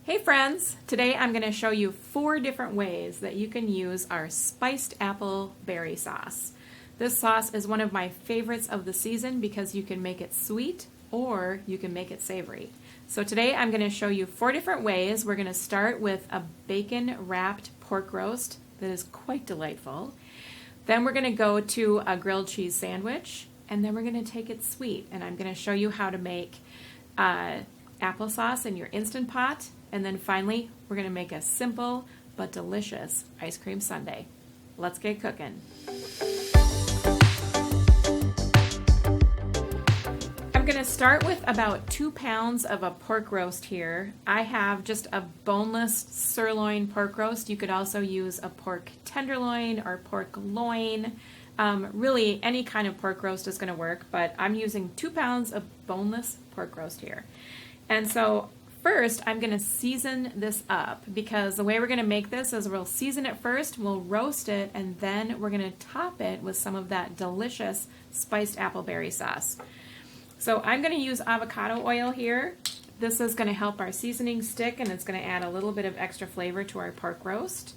Hey friends, today I'm going to show you 4 different ways that you can use our spiced apple berry sauce. This sauce is one of my favorites of the season because you can make it sweet or you can make it savory. So today I'm going to show you 4 different ways. We're going to start with a bacon wrapped pork roast that is quite delightful. Then we're going to go to a grilled cheese sandwich, and then we're going to take it sweet, and I'm going to show you how to make applesauce in your Instant Pot. And then finally, we're going to make a simple but delicious ice cream sundae. Let's get cooking. I'm going to start with about 2 pounds of a pork roast here. I have just a boneless sirloin pork roast. You could also use a pork tenderloin or pork loin. Really, any kind of pork roast is going to work, but I'm using 2 pounds of boneless pork roast here. And so first, I'm going to season this up because the way we're going to make this is we'll season it first, we'll roast it, and then we're going to top it with some of that delicious spiced apple berry sauce. So I'm going to use avocado oil here. This is going to help our seasoning stick, and it's going to add a little bit of extra flavor to our pork roast.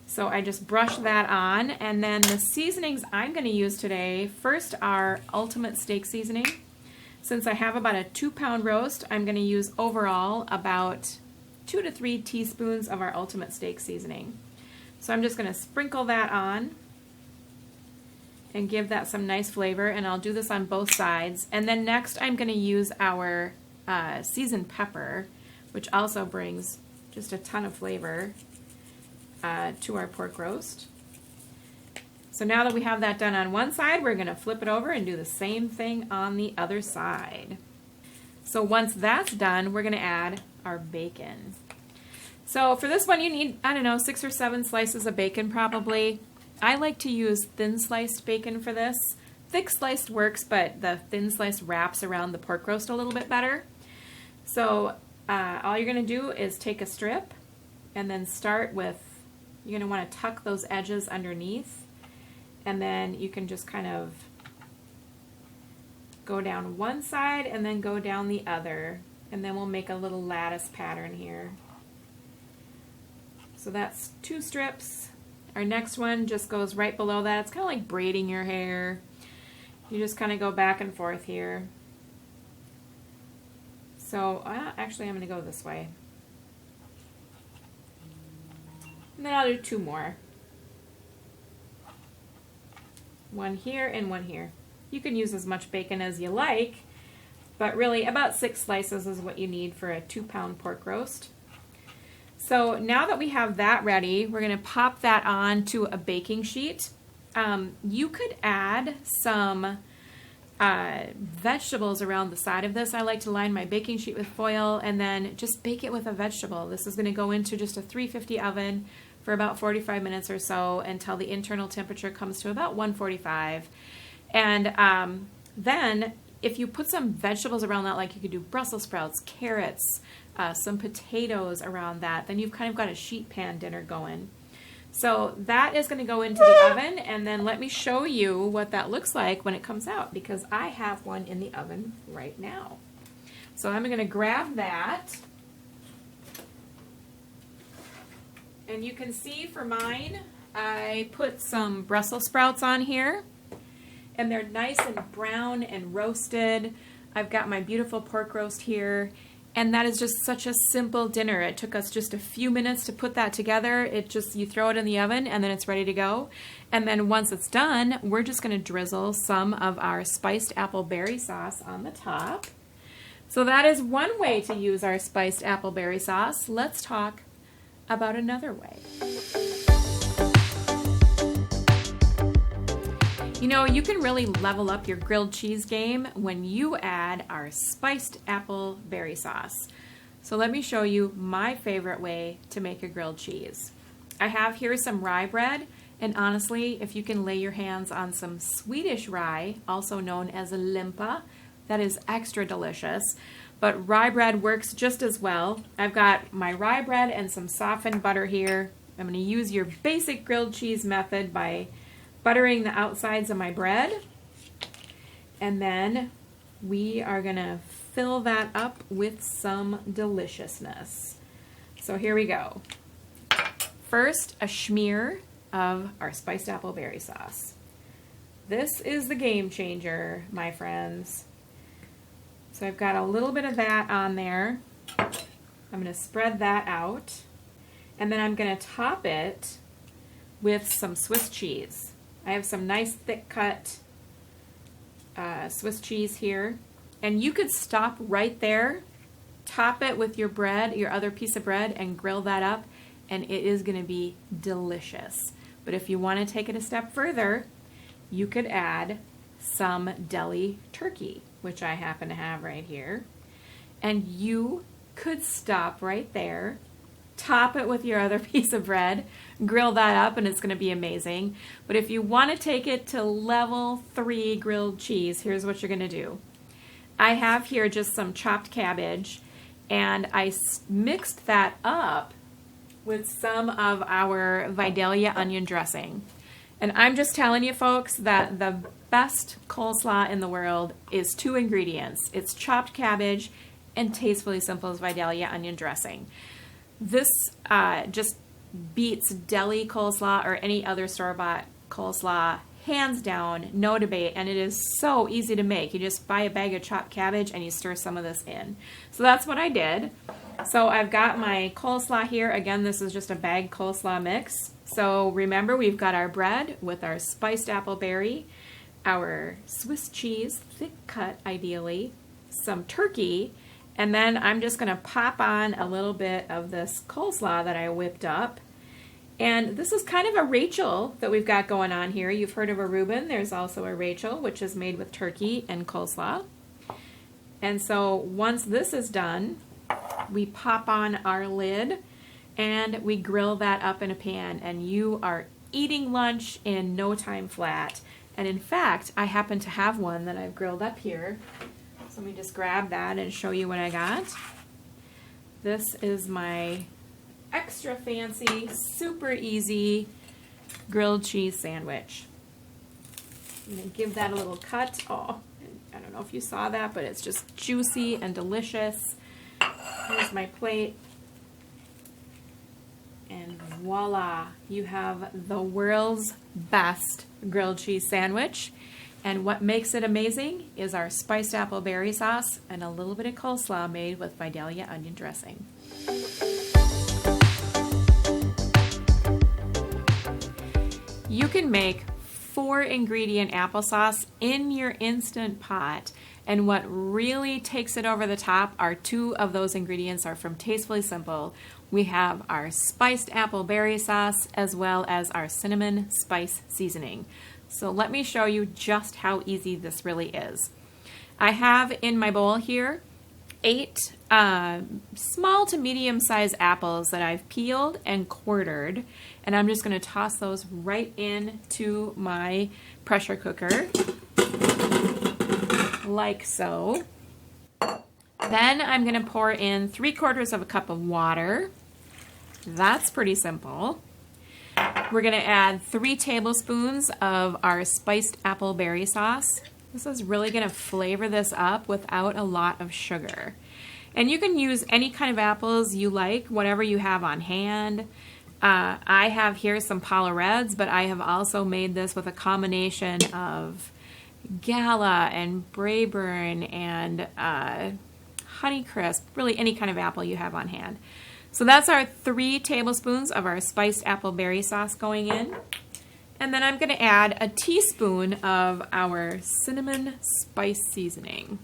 So I just brush that on, and then the seasonings I'm going to use today, first our ultimate steak seasoning. Since I have about a 2-pound roast, I'm going to use overall about 2 to 3 teaspoons of our ultimate steak seasoning. So I'm just going to sprinkle that on and give that some nice flavor, and I'll do this on both sides. And then next I'm going to use our seasoned pepper, which also brings just a ton of flavor to our pork roast. So now that we have that done on one side, we're going to flip it over and do the same thing on the other side. So once that's done, we're going to add our bacon. So for this one, you need, 6 or 7 slices of bacon probably. I like to use thin sliced bacon for this. Thick sliced works, but the thin sliced wraps around the pork roast a little bit better. So all you're going to do is take a strip and then start with, you're going to want to tuck those edges underneath. And then you can just kind of go down one side and then go down the other. And then we'll make a little lattice pattern here. So that's 2 strips. Our next one just goes right below that. It's kind of like braiding your hair. You just kind of go back and forth here. So actually I'm going to go this way. And then I'll do 2 more. One here and one here. You can use as much bacon as you like, but really about 6 slices is what you need for a 2-pound pork roast. So now that we have that ready, we're going to pop that onto a baking sheet. You could add some vegetables around the side of this. I like to line my baking sheet with foil and then just bake it with a vegetable. This is going to go into just a 350 oven for about 45 minutes or so until the internal temperature comes to about 145. And then if you put some vegetables around that, like you could do Brussels sprouts, carrots, some potatoes around that, then you've kind of got a sheet pan dinner going. So that is going to go into the oven, and then let me show you what that looks like when it comes out, because I have one in the oven right now. So I'm going to grab that. And you can see for mine, I put some Brussels sprouts on here, and they're nice and brown and roasted. I've got my beautiful pork roast here, and that is just such a simple dinner. It took us just a few minutes to put that together. You throw it in the oven, and then it's ready to go. And then once it's done, we're just going to drizzle some of our spiced apple berry sauce on the top. So that is one way to use our spiced apple berry sauce. Let's talk about another way. You know, you can really level up your grilled cheese game when you add our spiced apple berry sauce. So let me show you my favorite way to make a grilled cheese. I have here some rye bread, and honestly, if you can lay your hands on some Swedish rye, also known as limpa, that is extra delicious. But rye bread works just as well. I've got my rye bread and some softened butter here. I'm going to use your basic grilled cheese method by buttering the outsides of my bread. And then we are going to fill that up with some deliciousness. So here we go. First, a smear of our spiced apple berry sauce. This is the game changer, my friends. So I've got a little bit of that on there. I'm going to spread that out. And then I'm going to top it with some Swiss cheese. I have some nice thick cut Swiss cheese here. And you could stop right there, top it with your bread, your other piece of bread, and grill that up, and it is going to be delicious. But if you want to take it a step further, you could add some deli turkey, which I happen to have right here. And you could stop right there, top it with your other piece of bread, grill that up, and it's going to be amazing. But if you want to take it to level 3 grilled cheese, here's what you're going to do. I have here just some chopped cabbage, and I mixed that up with some of our Vidalia onion dressing. And I'm just telling you folks that the best coleslaw in the world is 2 ingredients. It's chopped cabbage and Tastefully Simple's Vidalia onion dressing. This just beats deli coleslaw or any other store-bought coleslaw, hands down, no debate, and it is so easy to make. You just buy a bag of chopped cabbage and you stir some of this in. So that's what I did. So I've got my coleslaw here. Again, this is just a bag coleslaw mix. So remember, we've got our bread with our spiced apple berry, our Swiss cheese, thick cut ideally, some turkey, and then I'm just going to pop on a little bit of this coleslaw that I whipped up. And this is kind of a Rachel that we've got going on here. You've heard of a Reuben. There's also a Rachel, which is made with turkey and coleslaw. And so once this is done, we pop on our lid and we grill that up in a pan, and you are eating lunch in no time flat. And in fact, I happen to have one that I've grilled up here. So let me just grab that and show you what I got. This is my extra fancy, super easy grilled cheese sandwich. I'm going to give that a little cut. Oh, I don't know if you saw that, but it's just juicy and delicious. Here's my plate. And voila, you have the world's best grilled cheese sandwich. And what makes it amazing is our spiced apple berry sauce and a little bit of coleslaw made with Vidalia onion dressing. You can make 4 ingredient applesauce in your Instant Pot, and what really takes it over the top are 2 of those ingredients are from Tastefully Simple. We have our spiced apple berry sauce as well as our cinnamon spice seasoning. So let me show you just how easy this really is. I have in my bowl here 8 small to medium sized apples that I've peeled and quartered, and I'm just going to toss those right into my pressure cooker like so. Then I'm going to pour in 3/4 of a cup of water. That's pretty simple. We're going to add 3 tablespoons of our spiced apple berry sauce. This is really going to flavor this up without a lot of sugar. And you can use any kind of apples you like, whatever you have on hand. I have here some Paula Reds, but I have also made this with a combination of Gala and Braeburn and Honeycrisp, really any kind of apple you have on hand. So that's our 3 tablespoons of our spiced apple berry sauce going in. And then I'm going to add a teaspoon of our cinnamon spice seasoning.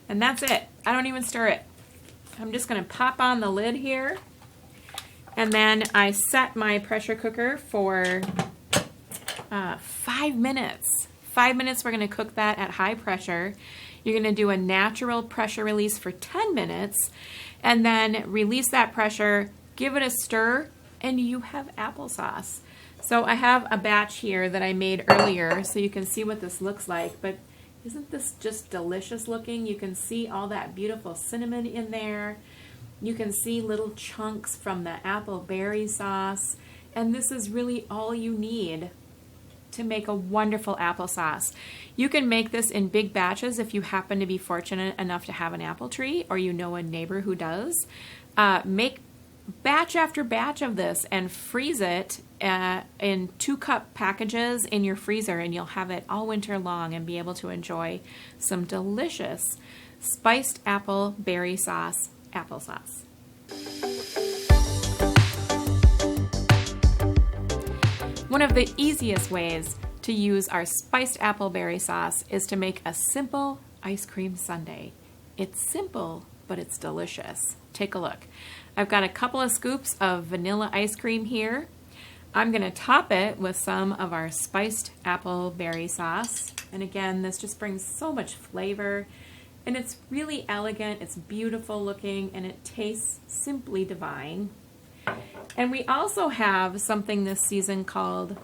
And that's it. I don't even stir it. I'm just going to pop on the lid here. And then I set my pressure cooker for 5 minutes. 5 minutes, we're going to cook that at high pressure. You're going to do a natural pressure release for 10 minutes and then release that pressure, give it a stir, and you have applesauce. So I have a batch here that I made earlier so you can see what this looks like, but isn't this just delicious looking? You can see all that beautiful cinnamon in there. You can see little chunks from the apple berry sauce, and this is really all you need to make a wonderful applesauce. You can make this in big batches if you happen to be fortunate enough to have an apple tree or you know a neighbor who does. Make batch after batch of this and freeze it in 2-cup packages in your freezer, and you'll have it all winter long and be able to enjoy some delicious spiced apple berry sauce applesauce. One of the easiest ways to use our spiced apple berry sauce is to make a simple ice cream sundae. It's simple, but it's delicious. Take a look. I've got a couple of scoops of vanilla ice cream here. I'm going to top it with some of our spiced apple berry sauce. And again, this just brings so much flavor, and it's really elegant, it's beautiful looking, and it tastes simply divine. And we also have something this season called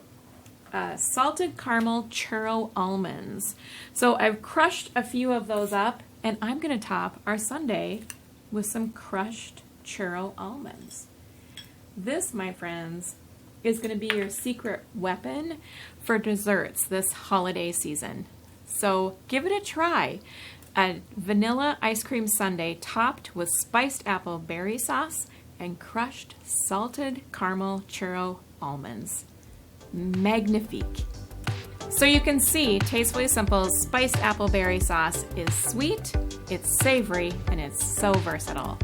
salted caramel churro almonds. So I've crushed a few of those up, and I'm going to top our sundae with some crushed churro almonds. This, my friends, is going to be your secret weapon for desserts this holiday season. So give it a try. A vanilla ice cream sundae topped with spiced apple berry sauce and crushed salted caramel churro almonds. Magnifique. So you can see Tastefully Simple's spiced apple berry sauce is sweet, it's savory, and it's so versatile.